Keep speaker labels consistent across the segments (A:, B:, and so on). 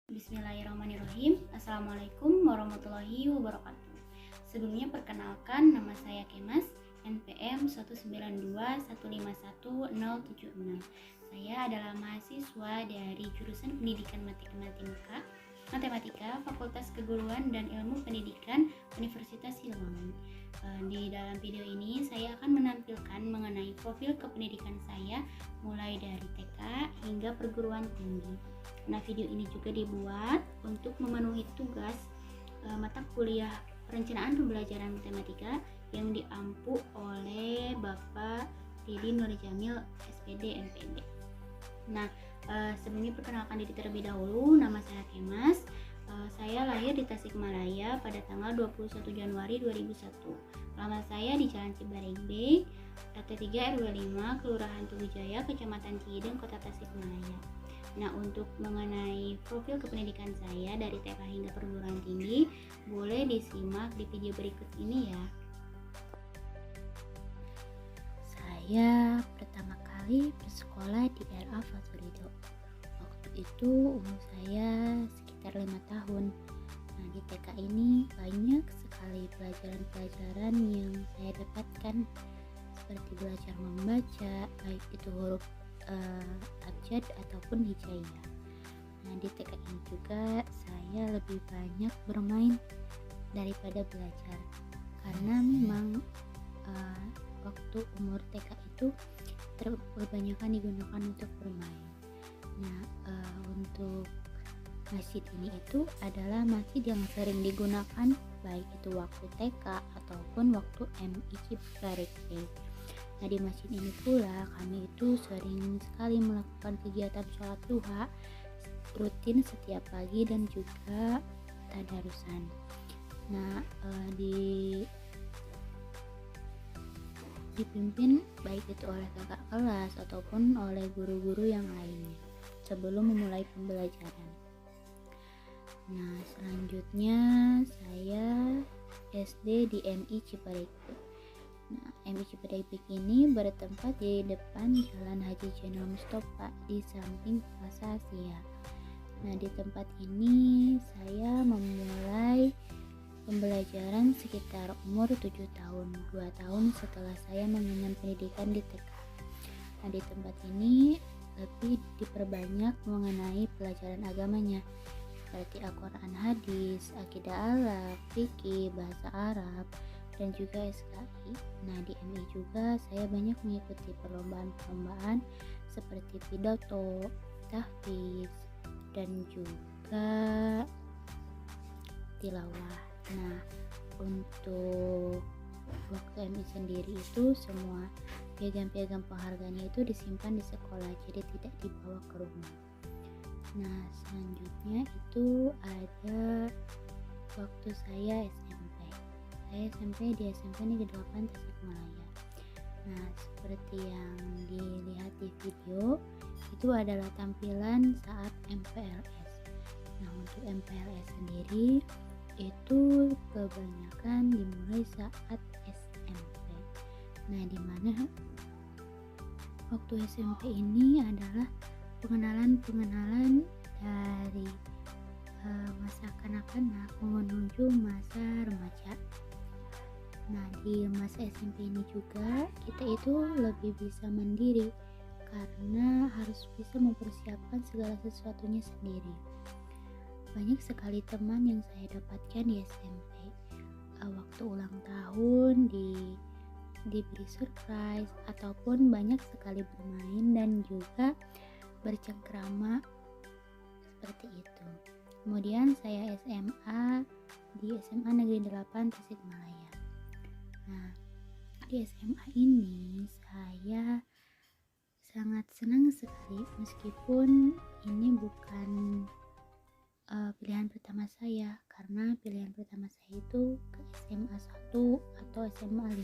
A: Bismillahirrahmanirrahim. Assalamualaikum warahmatullahi wabarakatuh. Sebelumnya perkenalkan, nama saya Kemas, NPM 192151076. Saya adalah mahasiswa dari jurusan Pendidikan Matematika, Fakultas Keguruan dan Ilmu Pendidikan Universitas Silwangi. Di dalam video ini saya akan menampilkan mengenai profil kependidikan saya mulai dari TK hingga perguruan tinggi. Nah, video ini juga dibuat untuk memenuhi tugas mata kuliah perencanaan pembelajaran matematika yang diampu oleh Bapak Didi Nurjamil SPD MPD. Nah, sebelumnya perkenalkan diri terlebih dahulu, nama saya Kemas. Saya lahir di Tasikmalaya pada tanggal 21 Januari 2001. Alamat saya di Jalan Cibarengke, RT 3 RW 5, Kelurahan Tugujaya, Kecamatan Ciideng, Kota Tasikmalaya. Nah, untuk mengenai profil kependidikan saya dari TK hingga perguruan tinggi, boleh disimak di video berikut ini ya.
B: Saya pertama kali bersekolah di RA Faturido. Waktu itu umur saya sekitar 5 tahun. Nah, di TK ini banyak sekali pelajaran-pelajaran yang saya dapatkan, seperti belajar membaca, baik itu huruf abjad ataupun hijaiyah. Nah, di TK ini juga saya lebih banyak bermain daripada belajar, karena memang waktu umur TK itu kebanyakan digunakan untuk bermain. Nah, untuk masjid ini itu adalah masjid yang sering digunakan baik itu waktu TK ataupun waktu MI Cibarengke. Nah, di masjid ini pula kami itu sering sekali melakukan kegiatan sholat duha rutin setiap pagi dan juga tadarusan. Nah, dipimpin baik itu oleh kakak kelas ataupun oleh guru-guru yang lainnya sebelum memulai pembelajaran. Nah, selanjutnya saya SD di MI Cibarengke. Nah, MI Cibarengke ini bertempat di depan Jalan Haji Jenderal Mustofa di samping Plaza Asia. Nah, di tempat ini saya memulai pembelajaran sekitar umur 7 tahun, 2 tahun setelah saya mengenyam pendidikan di TK. Nah, di tempat ini lebih diperbanyak mengenai pelajaran agamanya, seperti Al-Quran hadis, akidah alaf, fikih, bahasa Arab, dan juga SKI. Nah, di MI juga saya banyak mengikuti perlombaan-perlombaan seperti pidato, tahfiz, dan juga tilawah. Nah, untuk waktu MI sendiri itu semua piagam-piagam penghargaannya itu disimpan di sekolah, jadi tidak dibawa ke rumah. Nah, selanjutnya itu ada waktu saya SMP. Saya SMP di SMP Negeri 8 Tasikmalaya. Nah, seperti yang dilihat di video, itu adalah tampilan saat MPLS. Nah, untuk MPLS sendiri itu kebanyakan dimulai saat SMP. Nah, dimana waktu SMP ini adalah pengenalan dari masa kanak-kanak menuju masa remaja. Nah, di masa SMP ini juga kita itu lebih bisa mandiri karena harus bisa mempersiapkan segala sesuatunya sendiri. Banyak sekali teman yang saya dapatkan di SMP. Waktu ulang tahun diberi surprise ataupun banyak sekali bermain dan juga bercengkrama seperti itu. Kemudian saya SMA di SMA Negeri 8 Tasikmalaya. Nah, di SMA ini saya sangat senang sekali meskipun ini bukan pilihan pertama saya, karena pilihan pertama saya itu ke SMA 1 atau SMA 5,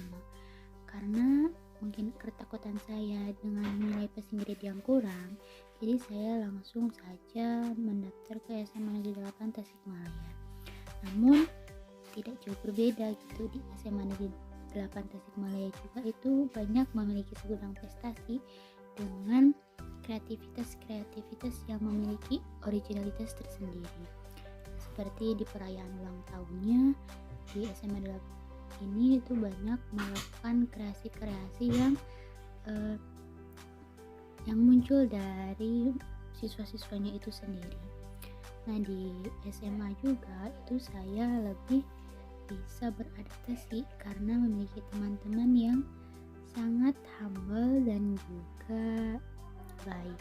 B: karena mungkin ketakutan saya dengan nilai passing grade yang kurang, jadi saya langsung saja mendaftar ke SMA Negeri 8 Tasikmalaya. Namun tidak jauh berbeda gitu, di SMA Negeri 8 Tasikmalaya juga itu banyak memiliki segudang prestasi dengan kreativitas yang memiliki originalitas tersendiri. Seperti di perayaan ulang tahunnya di SMA 8 ini itu banyak melakukan kreasi-kreasi yang muncul dari siswa-siswanya itu sendiri. Nah, di SMA juga itu saya lebih bisa beradaptasi karena memiliki teman-teman yang sangat humble dan juga baik.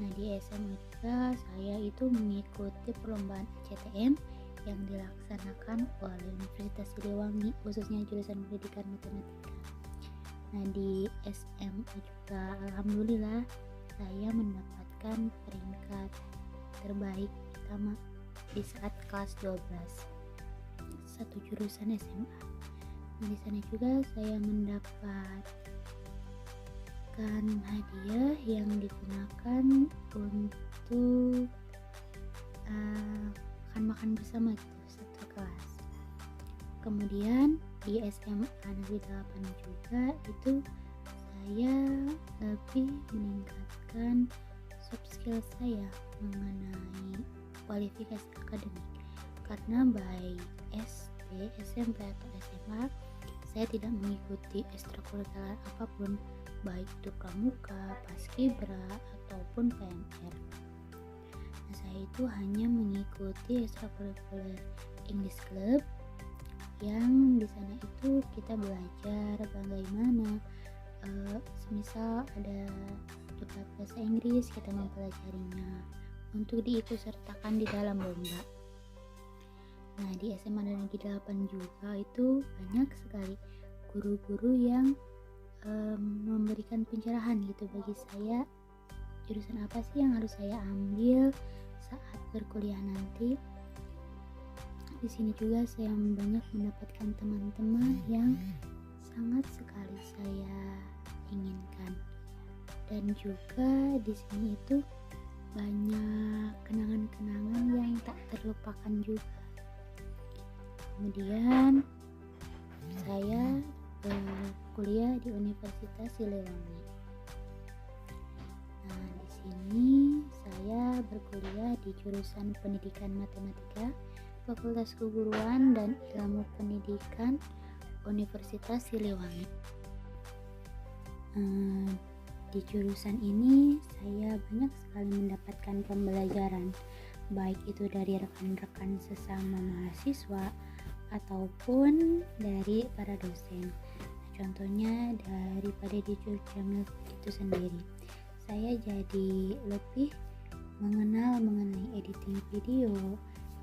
B: Nah, di SMA juga saya itu mengikuti perlombaan SCTM yang dilaksanakan oleh Universitas Siliwangi, khususnya jurusan pendidikan matematika. Nah, di SMA juga alhamdulillah saya mendapatkan peringkat terbaik pertama di saat kelas 12 satu jurusan SMA. Nah, di sana juga saya mendapatkan hadiah yang digunakan untuk makan bersama gitu satu kelas. Kemudian di SMA Negeri 8 juga itu saya lebih meningkatkan soft skill saya mengenai kualifikasi akademik, karena baik SD, SMP atau SMA saya tidak mengikuti ekstrakurikuler apapun, baik itu pramuka, paskibra ataupun PNR. Nah, saya itu hanya mengikuti ekstrakurikuler English Club yang di sana itu kita belajar bagaimana semisal ada debat bahasa Inggris, kita mempelajarinya untuk diikutsertakan di dalam lomba. Nah, di SMA Negeri 8 juga itu banyak sekali guru-guru yang memberikan pencerahan gitu bagi saya, jurusan apa sih yang harus saya ambil saat berkuliah nanti. Di sini juga saya banyak mendapatkan teman-teman yang sangat sekali saya inginkan, dan juga di sini itu banyak kenangan-kenangan yang tak terlupakan juga. Kemudian saya kuliah di Universitas Siliwangi. Nah, di sini saya berkuliah di jurusan Pendidikan Matematika, Fakultas Keguruan dan Ilmu Pendidikan Universitas Siliwangi. Di jurusan ini saya banyak sekali mendapatkan pembelajaran, baik itu dari rekan-rekan sesama mahasiswa ataupun dari para dosen. Contohnya daripada di Jamil itu sendiri, saya jadi lebih mengenal mengenai editing video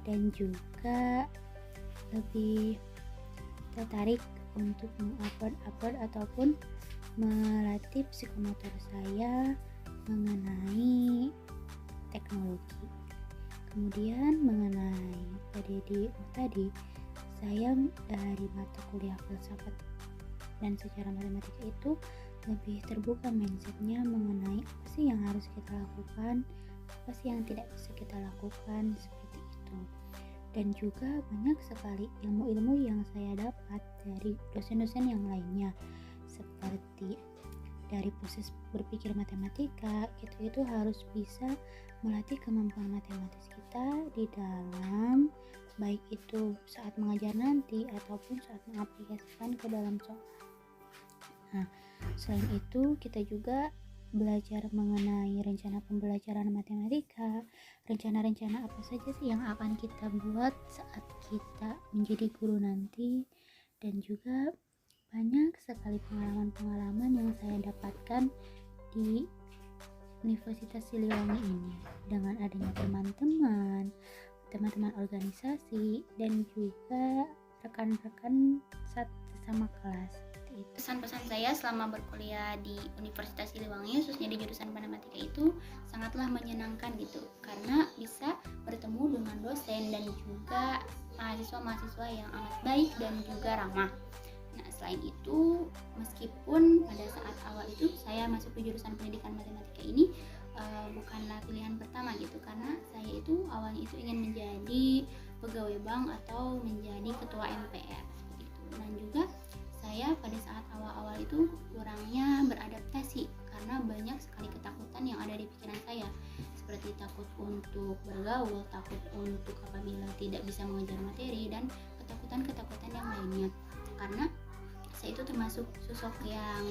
B: dan juga lebih tertarik untuk mengupload ataupun melatih psikomotor saya mengenai teknologi. Kemudian mengenai PDD tadi, saya dari mata kuliah filsafat dan secara matematika itu lebih terbuka mindsetnya mengenai apa sih yang harus kita lakukan, apa sih yang tidak bisa kita lakukan, seperti itu. Dan juga banyak sekali ilmu-ilmu yang saya dapat dari dosen-dosen yang lainnya, seperti dari proses berpikir matematika, kita itu harus bisa melatih kemampuan matematis kita di dalam baik itu saat mengajar nanti ataupun saat mengaplikasikan ke dalam soal. Nah, selain itu kita juga belajar mengenai rencana pembelajaran matematika, rencana-rencana apa saja sih yang akan kita buat saat kita menjadi guru nanti, dan juga banyak sekali pengalaman-pengalaman yang saya dapatkan di Universitas Siliwangi ini dengan adanya teman-teman organisasi dan juga rekan-rekan sesama kelas.
A: Pesan-pesan saya selama berkuliah di Universitas Siliwangi, khususnya di jurusan matematika, itu sangatlah menyenangkan gitu, karena bisa bertemu dengan dosen dan juga mahasiswa-mahasiswa yang amat baik dan juga ramah. Nah, selain itu, meskipun pada saat awal itu saya masuk ke jurusan pendidikan matematika ini bukanlah pilihan pertama gitu, karena saya itu awalnya itu ingin menjadi pegawai bank atau menjadi ketua MPR seperti itu. Dan juga saya pada saat awal-awal itu kurangnya beradaptasi karena karena banyak sekali ketakutan yang ada di pikiran saya, seperti takut untuk bergaul, takut untuk apabila tidak bisa mengejar materi, dan ketakutan-ketakutan yang lainnya. Karena saya itu termasuk sosok yang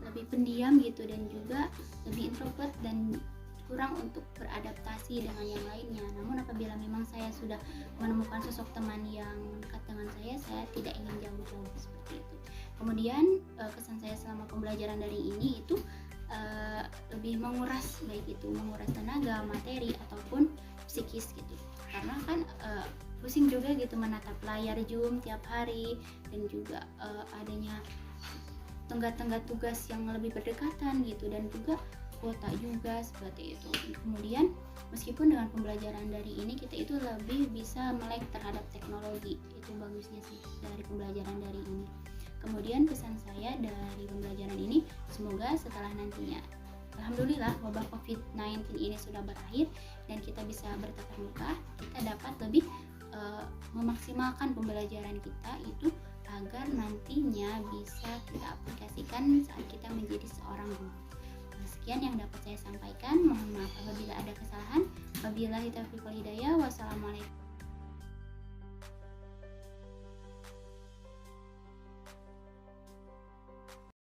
A: lebih pendiam gitu, dan juga lebih introvert dan kurang untuk beradaptasi dengan yang lainnya. Namun apabila memang saya sudah menemukan sosok teman yang dekat dengan saya tidak ingin jauh-jauh seperti itu. Kemudian kesan saya selama pembelajaran dari ini itu lebih menguras, baik itu menguras tenaga, materi ataupun psikis gitu. Karena kan pusing juga gitu menatap layar Zoom tiap hari, dan juga adanya tenggat-tenggat tugas yang lebih berdekatan gitu, dan juga kuota juga seperti itu. Kemudian meskipun dengan pembelajaran dari ini kita itu lebih bisa melek terhadap teknologi, itu bagusnya sih dari pembelajaran dari ini. Kemudian pesan saya dari pembelajaran ini, semoga setelah nantinya alhamdulillah wabah COVID-19 ini sudah berakhir dan kita bisa bertatap muka, kita dapat lebih memaksimalkan pembelajaran kita itu agar nantinya bisa kita aplikasikan saat kita menjadi seorang guru. Sekian yang dapat saya sampaikan. Mohon maaf apabila ada kesalahan. Wabillahi taufiq wal hidayah. Wassalamualaikum.